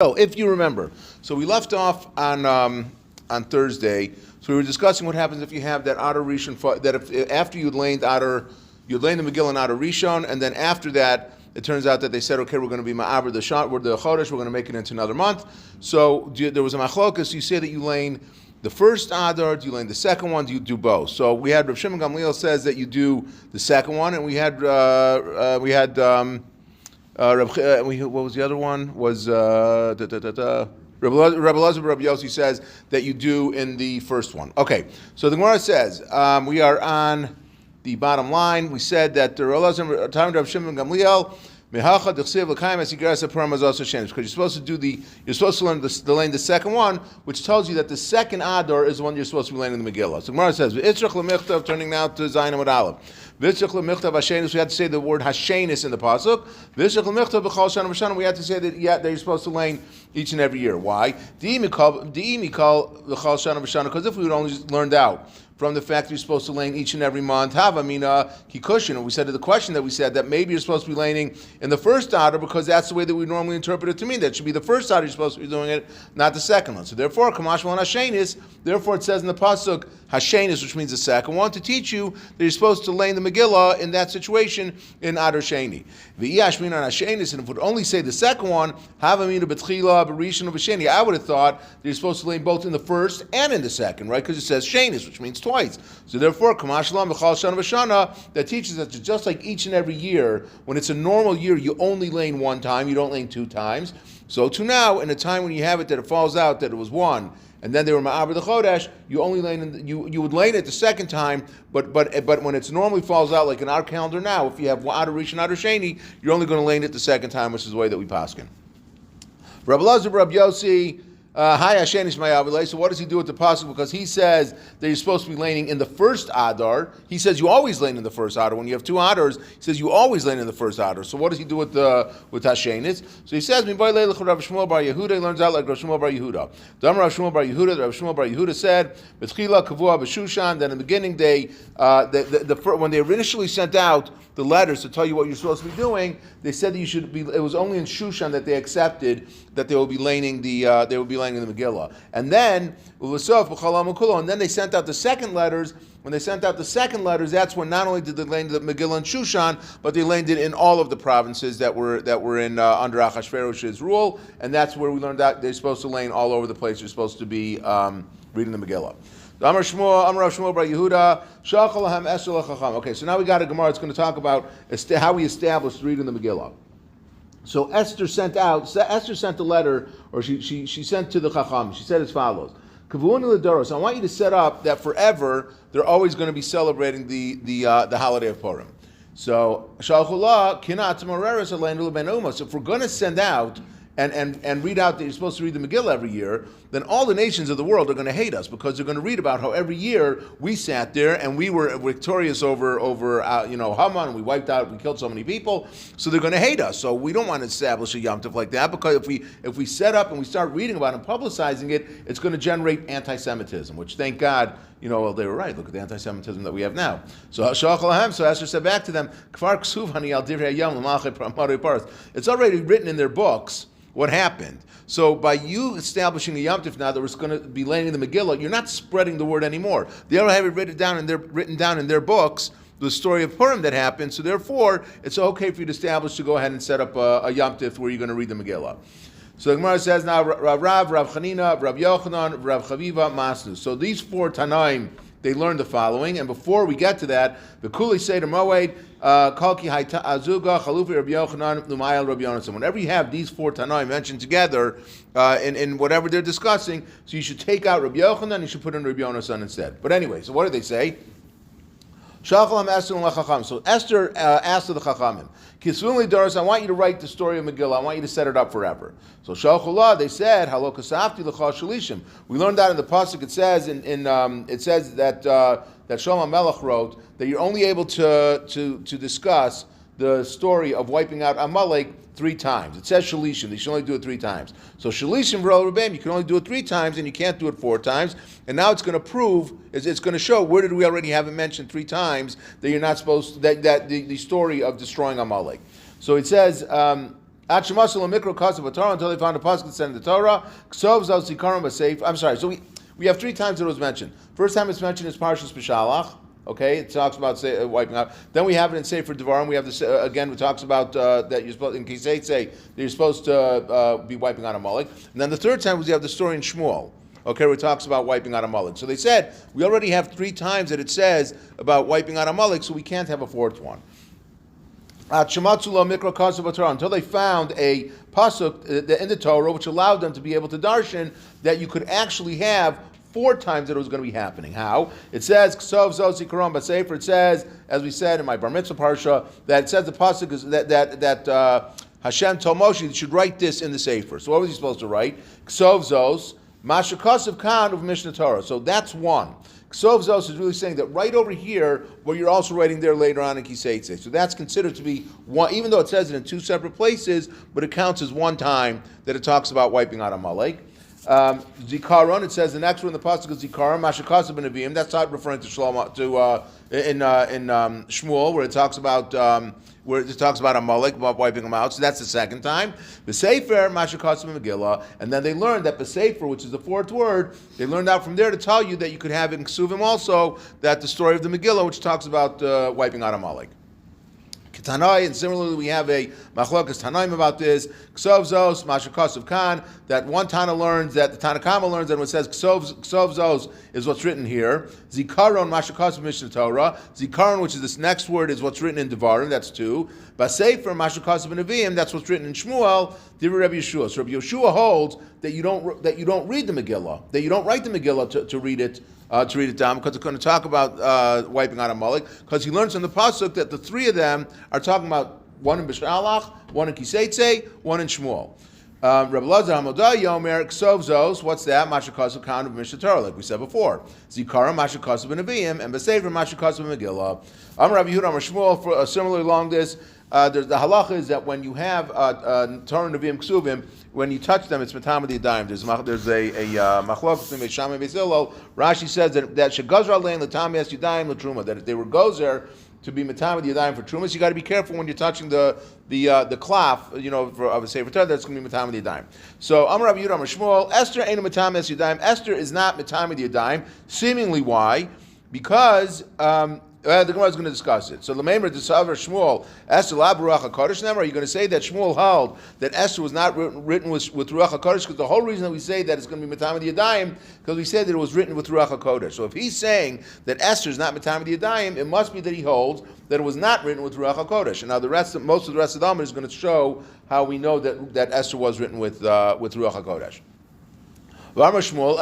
So, if you remember, so we left off on Thursday. So we were discussing what happens if you have that Adar Rishon, that if after you'd lain the Megillah in Adar Rishon, and then after that, it turns out that they said, okay, we're going to be Ma'aber the Chodesh, we're going to make it into another month. So there was a machlokas. You say that you lain the first Adar, do you lain the second one, do you do both? So we had Rav Shimon Gamliel says that you do the second one, and we had what was the other one? Was Rabbi Elazar Rabbi Yossi says that you do in the first one. Okay, so the Gemara says we are on the bottom line. We said that the time of Rabbi Shimon Gamliel. Because you're supposed to learn the lane the second one, which tells you that the second Adar is the one you're supposed to be learning in the Megillah. So Gemara says, turning now to Zayin Amud Aleph. We had to say the word Hashenis in the pasuk. We had to say that you're supposed to lane each and every year. Why? Because if we would only learned out from the fact that you're supposed to lane each and every month, Havamina Kikushin. And we said to the question that we said that maybe you're supposed to be laning in the first Adar because that's the way that we normally interpret it to mean. That should be the first Adar you're supposed to be doing it, not the second one. So therefore, Kamashmal and Hashenis, therefore it says in the pasuk Hashenis, which means the second one, to teach you that you're supposed to lane the Megillah in that situation in Adar Sheni. V'iyashmin on Hashenis, and if it would only say the second one, Havamina B'tchila B'rishon B'sheni, I would have thought that you're supposed to lane both in the first and in the second, right? Because it says Shenis, which means twice. So therefore, Kamashlam B'chal Shana B'shana, that teaches us that just like each and every year, when it's a normal year, you only lane one time, you don't lane two times. So to now, in a time when you have it that it falls out that it was one, and then they were Ma'aber the Chodesh, you only lane you would lane it the second time, but when it normally falls out, like in our calendar now, if you have Adar Rishon, Adar Sheni, you're only going to lane it the second time, which is the way that we paskin. Rabbi Elazar, Rabbi Yossi, Hi Hashenis Ma'avilei. So what does he do with the pasuk? Because he says that you're supposed to be laning in the first Adar. He says you always lane in the first Adar. When you have two Adars, he says you always lane in the first Adar. So what does he do with Hashenis? So he says, Rav Shmuel bar Yehuda, he learns out like Rav Shmuel bar Yehuda. Rav Shmuel bar Yehuda said, B'tchila kavua b'Shushan, that in the beginning when they initially sent out the letters to tell you what you're supposed to be doing, they said that you should be. It was only in Shushan that they accepted that they will be laning the Megillah, and then and then they sent out the second letters. When they sent out the second letters, that's when not only did they lane the Megillah in Shushan, but they laned it in all of the provinces that were in under Achashverosh's rule, and that's where we learned that they're supposed to lane all over the place. You're supposed to be reading the Megillah. Amar Shmuel bar Yehuda, Shachal lahem Esther lachacham. Okay, so now we got a Gemara. It's going to talk about how we established reading the Megillah. So Esther sent a letter, or she sent to the Chacham. She said as follows: Kavuni l'doros. I want you to set up that forever they're always going to be celebrating the holiday of Purim. So Shalchullah kinat mareres aleinu ben umah. So if we're going to send out and read out that you're supposed to read the Megillah every year, then all the nations of the world are going to hate us because they're going to read about how every year we sat there and we were victorious over Haman, and we killed so many people. So they're going to hate us. So we don't want to establish a Yom Tov like that, because if we set up and we start reading about it and publicizing it, it's going to generate anti-Semitism, which thank God, they were right. Look at the anti-Semitism that we have now. So Esther said back to them, it's already written in their books what happened. So by you establishing a Yom Tov now that was going to be laying in the Megillah, you're not spreading the word anymore. They already have it written down in their books, the story of Purim that happened. So therefore, it's okay for you to go ahead and set up a Yom Tov where you're going to read the Megillah. So the Gemara says now, Rav Chanina, Rav Yochanan, Rav Chaviva, Masnu. So these four Tanaim, they learned the following, and before we get to that, the Kuli Seder Moed, Kalki Azuga, Chalufi Rabbi Yochanan, Lumayel Rabbi Yonasan. Whenever you have these four Tanaim mentioned together in whatever they're discussing, so you should take out Rabbi Yochanan, you should put in Rabbi Yonasan instead. But anyway, so what did they say? So Esther asked to the Chachamim, Kisvunli Doris, I want you to write the story of Megillah. I want you to set it up forever. So Shalchullah, they said, Halo Kasafti L'chal Shalishim. We learned that in the pasuk. It says it says that Shlomo Melech wrote that you're only able to discuss the story of wiping out Amalek 3 times. It says Shalishim. They should only do it 3 times. So Shalishim v'rol Rebbeim, you can only do it 3 times, and you can't do it 4 times. And now it's going to prove, it's going to show where did we already have it mentioned 3 times that you're not supposed to, that the story of destroying Amalek. So it says At Shemasul Mikro Kasav Torah until they found a pasuk that said in the Torah. Ksov Zos Zikaron B'Seif. I'm sorry. So we have 3 times that it was mentioned. First time it's mentioned is Parshas B'Shalach. Okay, it talks about wiping out. Then we have it in Sefer Devarim. We have this again. It talks about that you're supposed in Kisei say that you're supposed to be wiping out Amalek. And then the third time was you have the story in Shmuel. Okay, where it talks about wiping out Amalek. So they said we already have 3 times that it says about wiping out Amalek, so we can't have a 4th one. Until they found a pasuk in the Torah which allowed them to be able to darshan that you could actually have 4 times that it was going to be happening. How? It says, Ksov Zos Zikaron B'Sefer. It says, as we said in my Bar Mitzvah Parsha, that it says the pasuk is that Hashem told Moshe you should write this in the Sefer. So what was he supposed to write? Ksov Zos, Masha Kosav Khan of Mishnah Torah. So that's one. Ksov Zos is really saying that right over here, where you're also writing there later on in Kiseitze. So that's considered to be one, even though it says it in 2 separate places, but it counts as one time that it talks about wiping out Amalek. Zikaron, it says the next one in the pasuk is Zikaron, Mashakasa ben Nevi'im. That's not referring to Shlomo in Shmuel, where it talks about Amalek, about wiping them out. So that's the second time. The Sefer, Mashakasa ben Megillah, and then they learned that the Sefer, which is the 4th word, they learned out from there to tell you that you could have in Ksuvim also that the story of the Megillah, which talks about wiping out Amalek. Tanai, and similarly we have a machlokas Tanaim about this. Ksov Zos, Masha Kosav Khan, that one Tana learns, that the Tanakama learns, and when it says Ksov Zos is what's written here. Zikaron, Masha Kosav Mishnah Torah. Zikaron, which is this next word, is what's written in Devarim, that's 2. Basefer, Masha Kosav Nevi'im, that's what's written in Shmuel, Divrei Rabbi Yeshua. So Rabbi Yeshua holds that you don't read the Megillah, that you don't write the Megillah to read it. To read it down, because it's going to talk about wiping out Amalek, because he learns from the pasuk that the 3 of them are talking about one in B'Shalach, one in Kiseitze, one in Shmuel. Rabbi Lazar Amud Yomi Ksov Zos, what's that? Masha Kosav Khan of Mishnah Torah, like we said before. Zikaron, Masha Kosav ben Nevi'im, and B'Sefer, Masha Kosav ben Megillah. Rabbi Yehuda Amar Shmuel, for similarly along this. The halacha is that when you have Torah Nevi'im Ksuvim, when you touch them, it's Matam Yadayim. There's a machlok between Beis Shammai and Beis Hillel. Rashi says that Shegazra Lein Latam Yas Yadayim Latruma, that if they were gozer to be Matam Yadayim for Trumas, you got to be careful when you're touching the cloth, of a Sefer Torah, that's going to be Matam Yadayim. So Amar Rabbi Yehuda Amar Shmuel, Esther ain't a Matam Yas Yadayim. Esther is not Matam Yadayim. Seemingly why? Because the Gemara is going to discuss it. So Lameimer Desavar Shmuel Esther La Ruach HaKodesh. Are you going to say that Shmuel held that Esther was not written with Ruach HaKodesh? Because the whole reason that we say that it's going to be Matam Yadayim, because we said that it was written with Ruach HaKodesh. So if he's saying that Esther is not Matam Yadayim, it must be that he holds that it was not written with Ruach HaKodesh. And now most of the rest of the Amud is going to show how we know that Esther was written with Ruach HaKodesh. Shmuel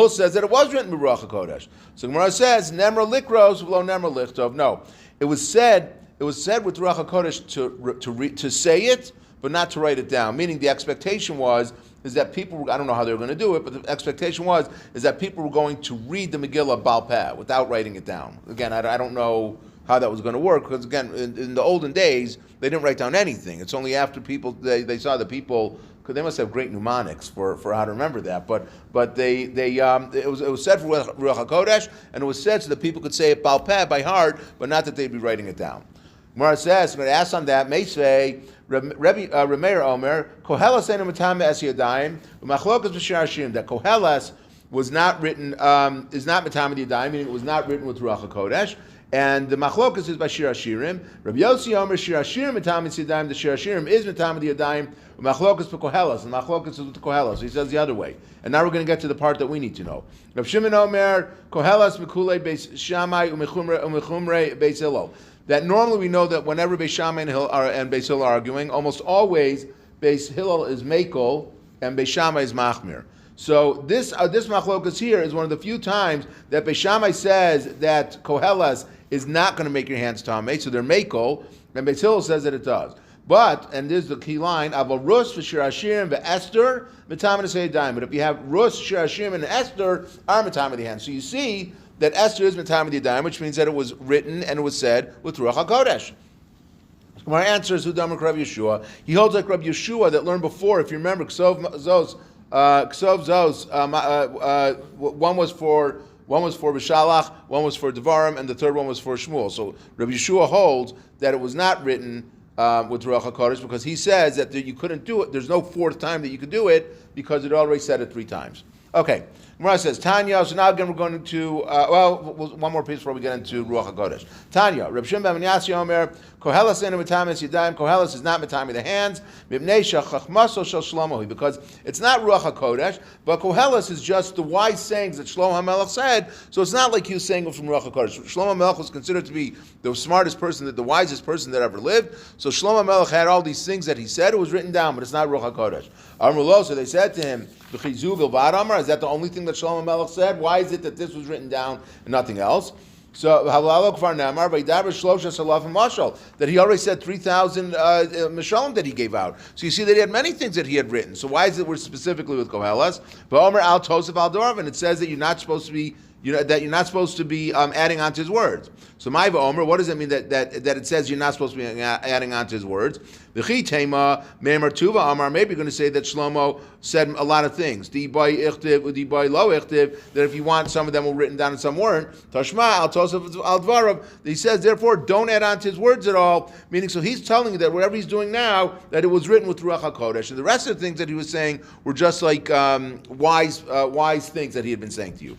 says that it was written with Ruach HaKodesh. So Gemara says, Nemra likros v'lo Nemra lichtov. No, it was said with Ruach HaKodesh to say it, but not to write it down. Meaning the expectation is that people, I don't know how they were going to do it, but the expectation is that people were going to read the Megillah Baal Peh without writing it down. Again, I don't know how that was going to work, because again, in the olden days, they didn't write down anything. It's only after they saw the people, because they must have great mnemonics for how to remember that. But it was said for Ruach HaKodesh, and it was said so that people could say it Baal Peh by heart, but not that they'd be writing it down. Gemara says, I'm going to ask on that, Meisvei, Remeir Omer, Kohelas Einu Matam Es Yadayim, Machlokas B'Shir Hashirim, that Kohelas was not written, is not Matam Yadayim, meaning it was not written with Ruach HaKodesh. And the machlokas is by Shir Hashirim. Rabbi Yossi Omer Shir Hashirim Matam Yadayim. The Shir Hashirim is Matam Yadayim. Machlokas for Kohelas, and machlokas is with the Kohelas. So he says the other way. And now we're going to get to the part that we need to know. Rabbi Shimon Omer Kohelas Mikule Beis Shammai Umechumre Beis Hillel. That normally we know that whenever Beis Shammai and Beis Hillel are arguing, almost always Beis Hillel is Mekel and Beis Shammai is Machmir. So this machlokas here is one of the few times that Beis Shammai says that Kohelas is not going to make your hands tamei, so they're mekel, and Beis Hillel says that it does. But, and this is the key line, Aval Rus v'Shir Hashirim v'Esther Matam Yadayim. But if you have Rus, Shir Hashirim, and Esther are Matam Yadayim. So you see that Esther is Matam Yadayim, which means that it was written and it was said with Ruach HaKodesh. My answer is Hudam Rabbi Yeshua. He holds like Rabbi Yeshua that learned before. If you remember, Ksov Zos, one was for B'Shalach, one was for Devarim, and the third one was for Shmuel. So Rabbi Yeshua holds that it was not written with Ruach HaKodesh, because he says that you couldn't do it. There's no fourth time that you could do it because it already said it 3 times. Okay. Gemara says, Tanya, so now again we're going to, one more piece before we get into Ruach HaKodesh. Tanya, Reb Shimon ben Yasi Omer, Kohelas enu mitamis yadayim, Kohelas is not mitami the hands, mipnei shachachmaso shel Shlomo, because it's not Ruach HaKodesh, but Kohelas is just the wise sayings that Shlomo HaMelech said, so it's not like he was saying it from Ruach HaKodesh. Shlomo HaMelech was considered to be the smartest person, the wisest person that ever lived, so Shlomo HaMelech had all these things that he said, it was written down, but it's not Ruach HaKodesh. Amrulo, so they said to him, is that the only thing that Shlomo Melech said? Why is it that this was written down and nothing else? So that he already said 3,000 Mishalim that he gave out. So you see that he had many things that he had written. So why is it we're specifically with Kohelas? But Omer al Tosef al Dorov, and it says that you're not supposed to be adding on to his words. So Maiva Omer, what does it mean that it says you're not supposed to be adding on to his words? Maybe you're going to say that Shlomo said a lot of things. That if you want, some of them were written down and some weren't. Tashma al Tosef al Dvarav. He says, therefore, don't add on to his words at all. Meaning, so he's telling you that whatever he's doing now, that it was written with Ruach HaKodesh. And the rest of the things that he was saying were just like wise things that he had been saying to you.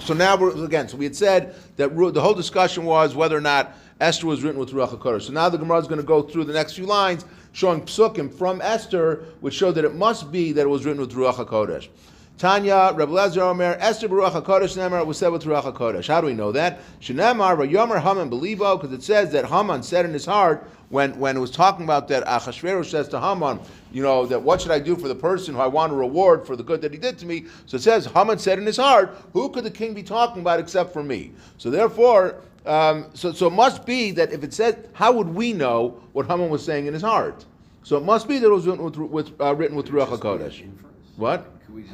So now we had said that the whole discussion was whether or not Esther was written with Ruach HaKodesh. So now the Gemara is going to go through the next few lines showing psukim from Esther, which show that it must be that it was written with Ruach HaKodesh. Tanya, Rebbe Lezer Omer, Esther Baruch HaKodesh Nemar was said with Ruach HaKodesh. How do we know that? Shenemar Vayomer Haman Belibo, because it says that Haman said in his heart when it was talking about that Achashverosh says to Haman, that what should I do for the person who I want a reward for the good that he did to me? So it says Haman said in his heart, who could the king be talking about except for me? So therefore, so it must be that if it said, how would we know what Haman was saying in his heart? So it must be that it was written with Ruach HaKodesh. What? Could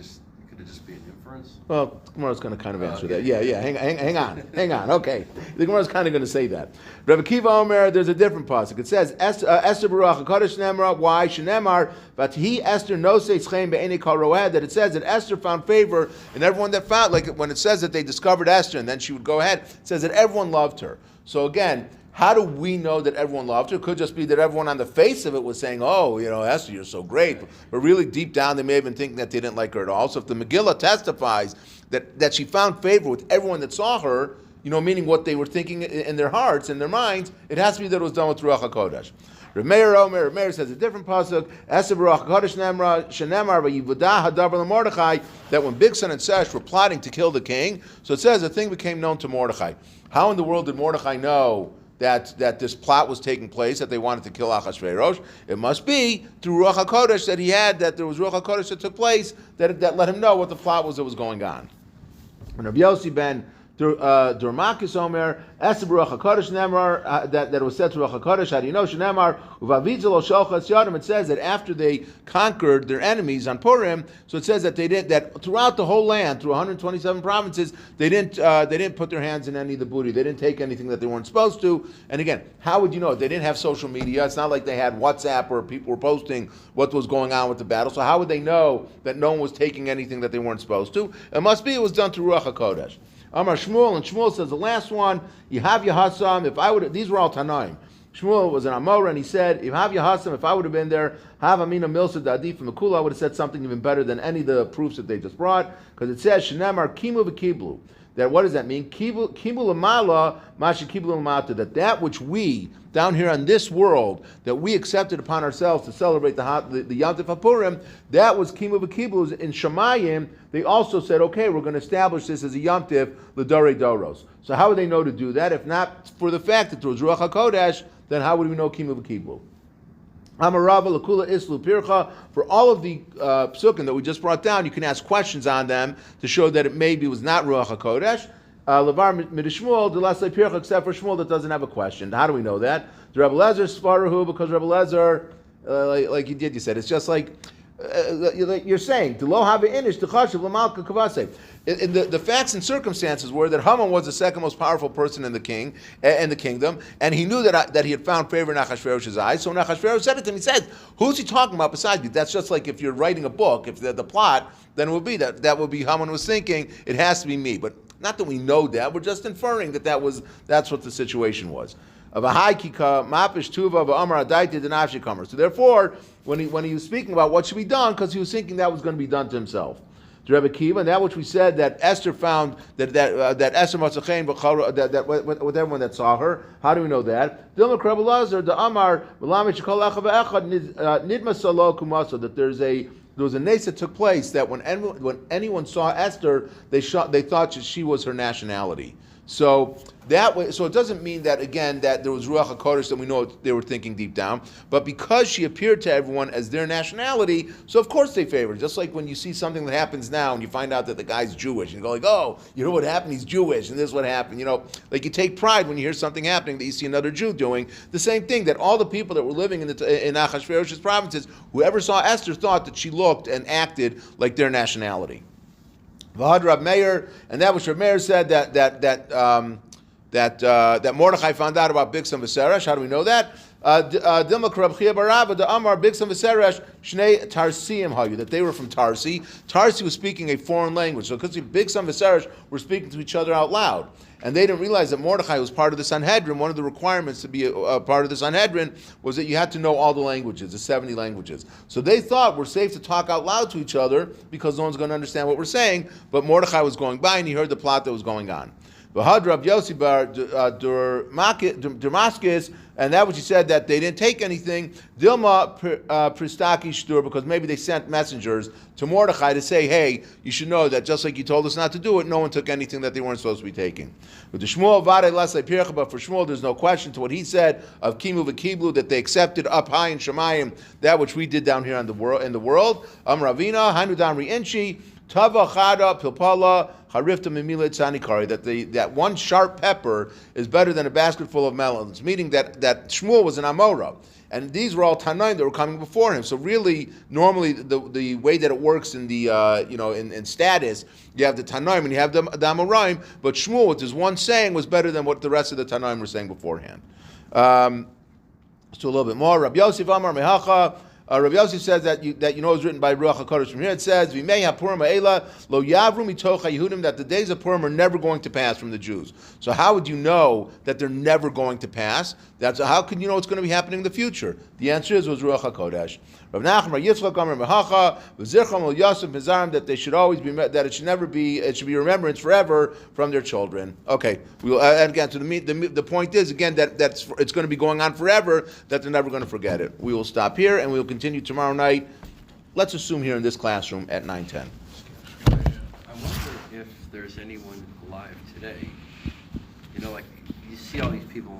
it just be an inference? Well, the Gemara's going to kind of answer that. Yeah. Hang on. Okay, the Gemara's kind of going to say that. Rebbe Kiva Omer, there's a different pasuk. It says Esther Baruch HaKodesh Nemra. Why Shenemar? But he Esther Nosei Chaim be'enei kol roed. That it says that Esther found favor in everyone that found. Like when it says that they discovered Esther and then she would go ahead. It says that everyone loved her. So again, how do we know that everyone loved her? It could just be that everyone on the face of it was saying, oh, Esther, you're so great. But really deep down, they may have been thinking that they didn't like her at all. So if the Megillah testifies that she found favor with everyone that saw her, meaning what they were thinking in their hearts and their minds, it has to be that it was done with Ruach HaKodesh. Reb Meir says a different pasuk. Esther Baruch HaKodesh Nemra Shenemar Vayivudah Hadavar LaMordechai, that when Bigsan and Sesh were plotting to kill the king, so it says a thing became known to Mordechai. How in the world did Mordechai know that this plot was taking place, that they wanted to kill Achashverosh? It must be through Ruach HaKodesh that he had, that there was Ruach HaKodesh that took place, that let him know what the plot was that was going on. When Rabbi Yossi ben Durmakis Omer, Esther Baruch HaKodesh Nemar, that it was said to Ruach HaKodesh, how do you know? Shenemar, Uvavidzelo Shalchas Yadim, it says that after they conquered their enemies on Purim, so it says that that throughout the whole land, through 127 provinces, they didn't put their hands in any of the booty. They didn't take anything that they weren't supposed to. And again, how would you know? They didn't have social media. It's not like they had WhatsApp where people were posting what was going on with the battle. So how would they know that no one was taking anything that they weren't supposed to? It must be it was done through Ruach HaKodesh. Amar Shmuel, and Shmuel says the last one, Yihav Yahasam, these were all Tanaim. Shmuel was an Amor, and he said, Yihav Yahasam, if I would have been there, Hav Amina Milsa Dadi from Makula, I would have said something even better than any of the proofs that they just brought, because it says, Shenemar Kimu v'Kiblu. That what does that mean? Kibu l'mala, masha kibu l'mata. That which we down here on this world that we accepted upon ourselves to celebrate the Yom Tov HaPurim, that was kimu v'kiblu. In Shemayim, they also said, okay, we're going to establish this as a Yom Tov l'dorei doros. So how would they know to do that? If not for the fact that there was Ruach HaKodesh, then how would we know kimu v'kiblu? Amarava Lakula Islu Pircha. For all of the psukim that we just brought down, you can ask questions on them to show that it maybe was not Ruach HaKodesh. Levar Midishmuel, the last Pircha, except for Shmuel that doesn't have a question. How do we know that? The Rebbe Lezer Spero, because Rebbe Lezer, like you said, it's just like you're saying, the facts and circumstances were that Haman was the second most powerful person in the kingdom, and he knew that he had found favor in Achashverosh's eyes. So when Achashverosh said it to him, he said, "Who's he talking about besides me?" That's just like if you're writing a book, if the plot, then it would be that would be Haman was thinking. It has to be me, but not that we know that. We're just inferring that's what the situation was. of a high kika mapish tuva of amar adaiti denafshi kamer. So therefore, when he was speaking about what should be done, because he was thinking that was going to be done to himself. To Rebbe Kiva, and that which we said that Esther found that Esther Matzachein that with everyone that saw her. How do we know that? Dilma Krabelazar the Amar Nidma Salo Kumasa, that there was a nace that took place that when anyone saw Esther, they thought that she was her nationality. So that way, so it doesn't mean that again that there was Ruach HaKodesh that we know they were thinking deep down, but because she appeared to everyone as their nationality, so of course they favored. Just like when you see something that happens now and you find out that the guy's Jewish, and you go like, oh, you know what happened? He's Jewish, and this is what happened. You know, like you take pride when you hear something happening that you see another Jew doing. The same thing that all the people that were living in Achashverosh's provinces, whoever saw Esther thought that she looked and acted like their nationality. V'had Rab Meir, and that was Rab Meir said that Mordechai found out about Bigsan V'Seresh. How do we know that? Dilma Rab Chia Baraba the Amar Bigsan V'Seresh Shnei Tarsiim Hayu, that they were from Tarsi. Tarsi was speaking a foreign language, so because Bigsan V'Seresh were speaking to each other out loud. And they didn't realize that Mordechai was part of the Sanhedrin. One of the requirements to be a part of the Sanhedrin was that you had to know all the languages, the 70 languages. So they thought we're safe to talk out loud to each other because no one's going to understand what we're saying. But Mordechai was going by and he heard the plot that was going on. V'had Rav Yossi bar Damascus, and that which he said that they didn't take anything. Dilma Pristaki Shtur, because maybe they sent messengers to Mordechai to say, hey, you should know that just like you told us not to do it, no one took anything that they weren't supposed to be taking. With the Shmuel Vade Lasai Pircha, but for Shmuel, there's no question to what he said of Kimu v'Kiblu, that they accepted up high in Shemayim that which we did down here in the world. Ravina Hanu Damri Inchi Tava Chada Pilpala Harifta Mimila Tzanikari, that one sharp pepper is better than a basket full of melons, meaning that Shmuel was an Amora. And these were all Tanaim that were coming before him. So really, normally the way that it works in the in status, you have the Tanaim and you have the Amoraim, but Shmuel with his one saying was better than what the rest of the Tanaim were saying beforehand. So a little bit more. Rabbi Yosef Amar Mehacha. Rabbi Yossi says that it was written by Ruach HaKodesh. From here it says, "V'mei haPurim ha'ela lo yavru mitoch haYehudim," that the days of Purim are never going to pass from the Jews. So how would you know that they're never going to pass? How can you know what's going to be happening in the future? The answer was Ruach HaKodesh. Rav Nachman, Rav Yitzchak, Amar Mehacha, v'zichram lo Yosef Mizarim, that they should always be, that it should never be, it should be remembrance forever from their children. Okay, we'll and again. So the point is again that it's going to be going on forever. That they're never going to forget it. We will stop here and we will continue tomorrow night. Let's assume here in this classroom at 9:10. I wonder if there's anyone alive today. You know, like you see all these people